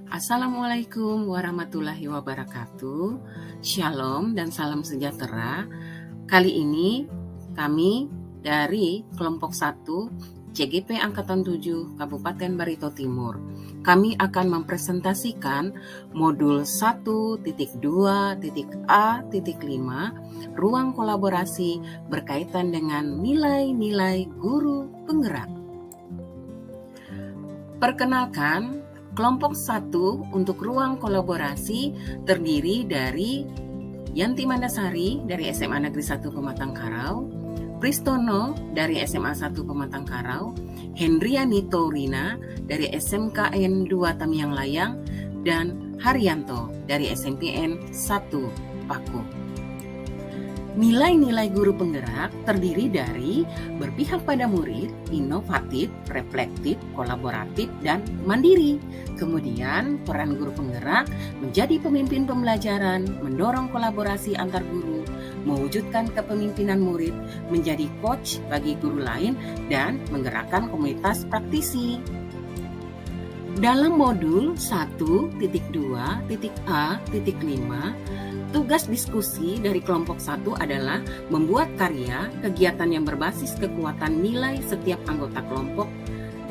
Assalamualaikum warahmatullahi wabarakatuh. Shalom dan salam sejahtera. Kali ini kami dari kelompok 1 CGP Angkatan 7 Kabupaten Barito Timur. Kami akan mempresentasikan modul 1.2.A.5 ruang kolaborasi berkaitan dengan nilai-nilai guru penggerak. Perkenalkan, kelompok 1 untuk ruang kolaborasi terdiri dari Yanti Mandasari dari SMA Negeri 1 Pematang Karau, Pristono dari SMA 1 Pematang Karau, Hendriani Taurina dari SMKN 2 Tamiang Layang, dan Haryanto dari SMPN 1 Paku. Nilai-nilai guru penggerak terdiri dari berpihak pada murid, inovatif, reflektif, kolaboratif, dan mandiri. Kemudian, peran guru penggerak menjadi pemimpin pembelajaran, mendorong kolaborasi antar guru, mewujudkan kepemimpinan murid, menjadi coach bagi guru lain, dan menggerakkan komunitas praktisi. Dalam modul 1.2.A.5, tugas diskusi dari kelompok 1 adalah membuat karya kegiatan yang berbasis kekuatan nilai setiap anggota kelompok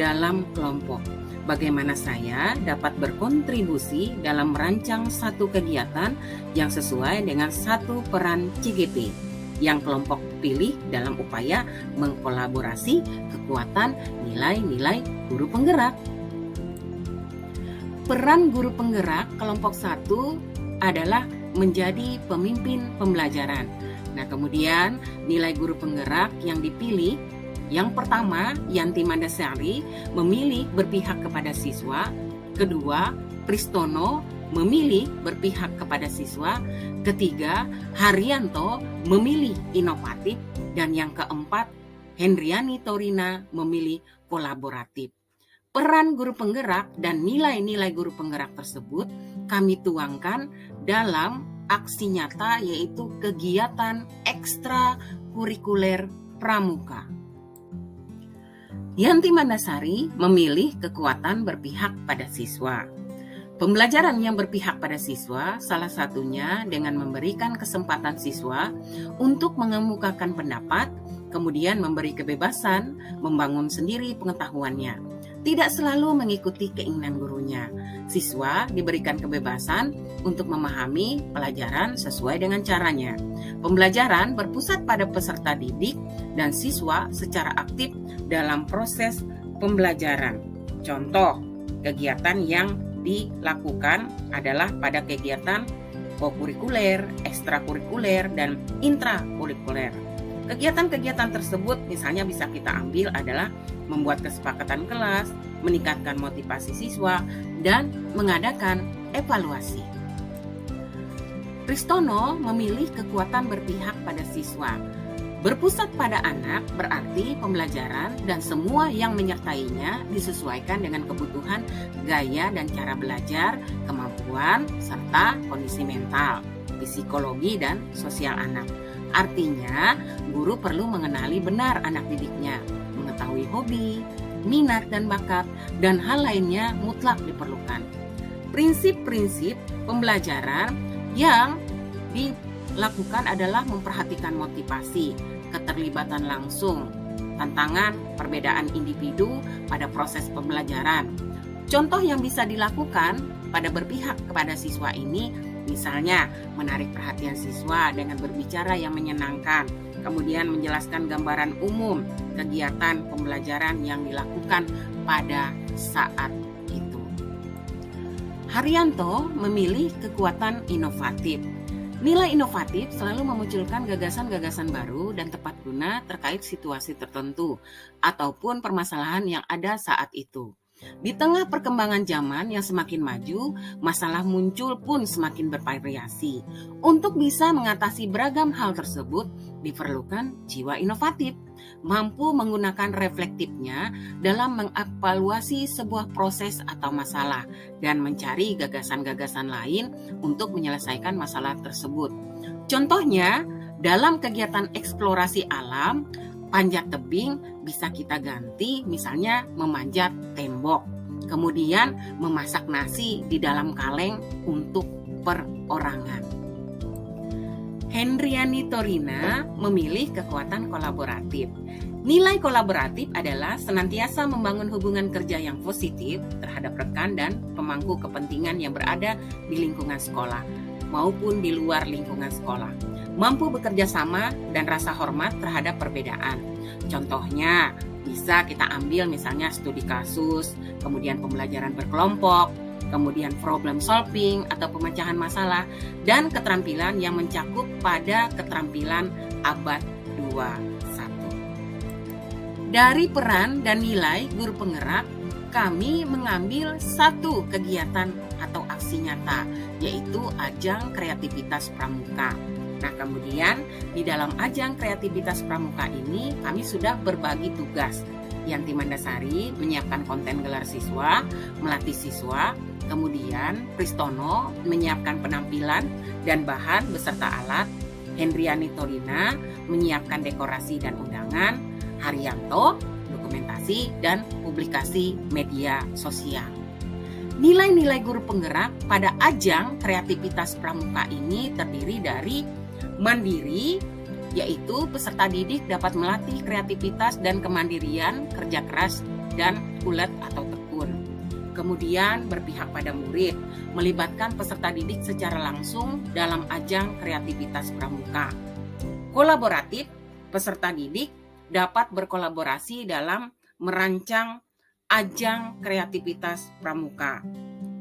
dalam kelompok. Bagaimana saya dapat berkontribusi dalam merancang satu kegiatan yang sesuai dengan satu peran CGP yang kelompok pilih dalam upaya mengkolaborasi kekuatan nilai-nilai guru penggerak. Peran guru penggerak kelompok 1 adalah menjadi pemimpin pembelajaran. Nah, kemudian nilai guru penggerak yang dipilih, yang pertama Yanti Mandasari memilih berpihak kepada siswa, kedua Pristono memilih berpihak kepada siswa, ketiga Haryanto memilih inovatif, dan yang keempat Hendriani Taurina memilih kolaboratif. Peran guru penggerak dan nilai-nilai guru penggerak tersebut kami tuangkan dalam aksi nyata, yaitu kegiatan ekstra kurikuler pramuka. Yanti Mandasari memilih kekuatan berpihak pada siswa. Pembelajaran yang berpihak pada siswa salah satunya dengan memberikan kesempatan siswa untuk mengemukakan pendapat, kemudian memberi kebebasan membangun sendiri pengetahuannya. Tidak selalu mengikuti keinginan gurunya. Siswa diberikan kebebasan untuk memahami pelajaran sesuai dengan caranya. Pembelajaran berpusat pada peserta didik dan siswa secara aktif dalam proses pembelajaran. Contoh, kegiatan yang dilakukan adalah pada kegiatan kokurikuler, ekstrakurikuler, dan intrakurikuler. Kegiatan-kegiatan tersebut misalnya bisa kita ambil adalah membuat kesepakatan kelas, meningkatkan motivasi siswa, dan mengadakan evaluasi. Pristono memilih kekuatan berpihak pada siswa. Berpusat pada anak berarti pembelajaran dan semua yang menyertainya disesuaikan dengan kebutuhan, gaya dan cara belajar, kemampuan, serta kondisi mental, psikologi, dan sosial anak. Artinya, guru perlu mengenali benar anak didiknya, mengetahui hobi, minat dan bakat, dan hal lainnya mutlak diperlukan. Prinsip-prinsip pembelajaran yang dilakukan adalah memperhatikan motivasi, keterlibatan langsung, tantangan, perbedaan individu pada proses pembelajaran. Contoh yang bisa dilakukan pada berpihak kepada siswa ini, misalnya menarik perhatian siswa dengan berbicara yang menyenangkan, kemudian menjelaskan gambaran umum kegiatan pembelajaran yang dilakukan pada saat itu. Haryanto memilih kekuatan inovatif. Nilai inovatif selalu memunculkan gagasan-gagasan baru dan tepat guna terkait situasi tertentu ataupun permasalahan yang ada saat itu. Di tengah perkembangan zaman yang semakin maju, masalah muncul pun semakin bervariasi. Untuk bisa mengatasi beragam hal tersebut, diperlukan jiwa inovatif, mampu menggunakan reflektifnya dalam mengevaluasi sebuah proses atau masalah, dan mencari gagasan-gagasan lain untuk menyelesaikan masalah tersebut. Contohnya, dalam kegiatan eksplorasi alam, panjat tebing bisa kita ganti misalnya memanjat tembok. Kemudian memasak nasi di dalam kaleng untuk perorangan. Hendriani Torina memilih kekuatan kolaboratif. Nilai kolaboratif adalah senantiasa membangun hubungan kerja yang positif terhadap rekan dan pemangku kepentingan yang berada di lingkungan sekolah maupun di luar lingkungan sekolah. Mampu bekerja sama dan rasa hormat terhadap perbedaan. Contohnya, bisa kita ambil misalnya studi kasus, kemudian pembelajaran berkelompok, kemudian problem solving atau pemecahan masalah, dan keterampilan yang mencakup pada keterampilan abad 21. Dari peran dan nilai guru penggerak, kami mengambil satu kegiatan atau aksi nyata, yaitu ajang kreativitas pramuka. Nah, kemudian di dalam ajang kreativitas pramuka ini kami sudah berbagi tugas. Yanti Mandasari menyiapkan konten gelar siswa, melatih siswa, kemudian Pristono menyiapkan penampilan dan bahan beserta alat, Hendriani Torina menyiapkan dekorasi dan undangan, Haryanto dokumentasi dan publikasi media sosial. Nilai-nilai guru penggerak pada ajang kreativitas pramuka ini terdiri dari mandiri, yaitu peserta didik dapat melatih kreativitas dan kemandirian, kerja keras, dan ulet atau tekun. Kemudian berpihak pada murid, melibatkan peserta didik secara langsung dalam ajang kreativitas pramuka. Kolaboratif, peserta didik dapat berkolaborasi dalam merancang ajang kreativitas pramuka.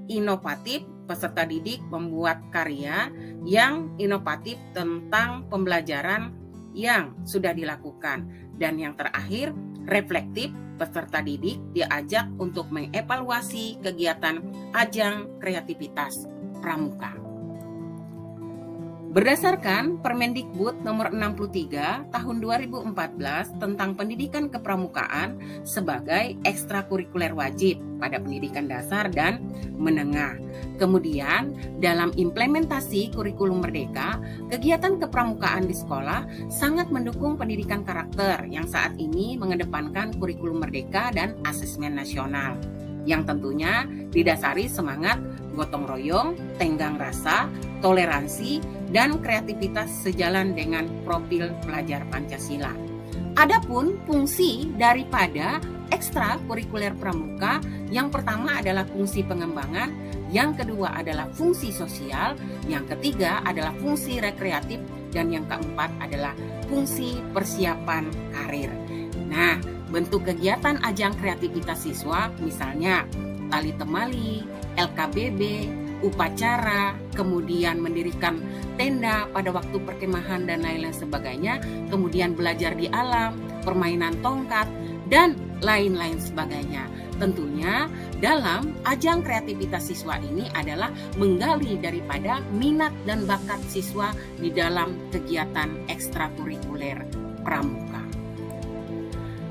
Inovatif, peserta didik membuat karya yang inovatif tentang pembelajaran yang sudah dilakukan. Dan yang terakhir, reflektif, peserta didik diajak untuk mengevaluasi kegiatan ajang kreativitas pramuka. Berdasarkan Permendikbud nomor 63 tahun 2014 tentang pendidikan kepramukaan sebagai ekstrakurikuler wajib pada pendidikan dasar dan menengah. Kemudian dalam implementasi kurikulum merdeka, kegiatan kepramukaan di sekolah sangat mendukung pendidikan karakter yang saat ini mengedepankan kurikulum merdeka dan asesmen nasional, yang tentunya didasari semangat gotong royong, tenggang rasa, toleransi, dan kreativitas sejalan dengan profil pelajar Pancasila. Adapun fungsi daripada ekstrakurikuler pramuka, yang pertama adalah fungsi pengembangan, yang kedua adalah fungsi sosial, yang ketiga adalah fungsi rekreatif, dan yang keempat adalah fungsi persiapan karir. Nah, bentuk kegiatan ajang kreativitas siswa misalnya tali temali, LKBB, upacara, kemudian mendirikan tenda pada waktu perkemahan dan lain-lain sebagainya, kemudian belajar di alam, permainan tongkat, dan lain-lain sebagainya. Tentunya dalam ajang kreativitas siswa ini adalah menggali daripada minat dan bakat siswa di dalam kegiatan ekstrakurikuler pramuka.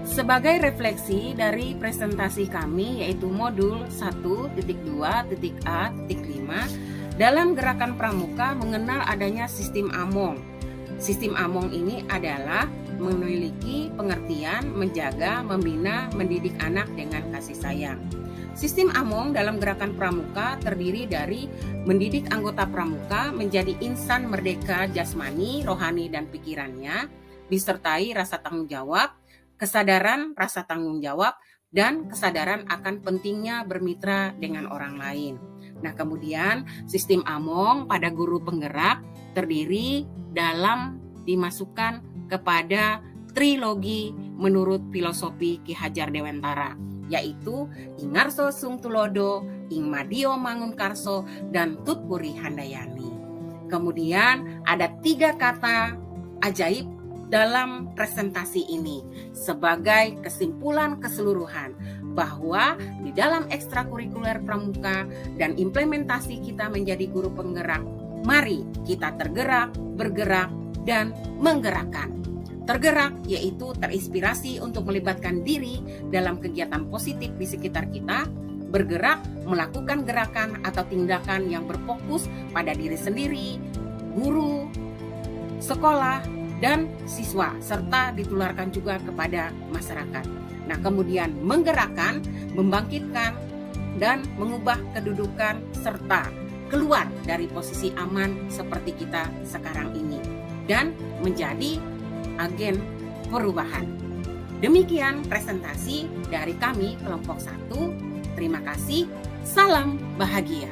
Sebagai refleksi dari presentasi kami yaitu modul 1.2.A.5 dalam gerakan pramuka mengenal adanya sistem Among. Sistem Among ini adalah memiliki pengertian menjaga, membina, mendidik anak dengan kasih sayang. Sistem Among dalam gerakan pramuka terdiri dari mendidik anggota pramuka menjadi insan merdeka jasmani, rohani, dan pikirannya, disertai rasa tanggung jawab, kesadaran rasa tanggung jawab, dan kesadaran akan pentingnya bermitra dengan orang lain. Nah, kemudian sistem Among pada guru penggerak terdiri dalam dimasukkan kepada trilogi menurut filosofi Ki Hajar Dewantara, yaitu Ingarso Sung Tulodo, Ing Madio Mangunkarso, dan Tutpuri Handayani. Kemudian ada 3 kata ajaib dalam presentasi ini sebagai kesimpulan keseluruhan bahwa di dalam ekstrakurikuler pramuka dan implementasi kita menjadi guru penggerak, mari kita tergerak, bergerak, dan menggerakkan. Tergerak yaitu terinspirasi untuk melibatkan diri dalam kegiatan positif di sekitar kita, bergerak melakukan gerakan atau tindakan yang berfokus pada diri sendiri, guru, sekolah, dan siswa, serta ditularkan juga kepada masyarakat. Nah, kemudian menggerakkan, membangkitkan dan mengubah kedudukan serta keluar dari posisi aman seperti kita sekarang ini dan menjadi agen perubahan. Demikian presentasi dari kami kelompok 1. Terima kasih. Salam bahagia.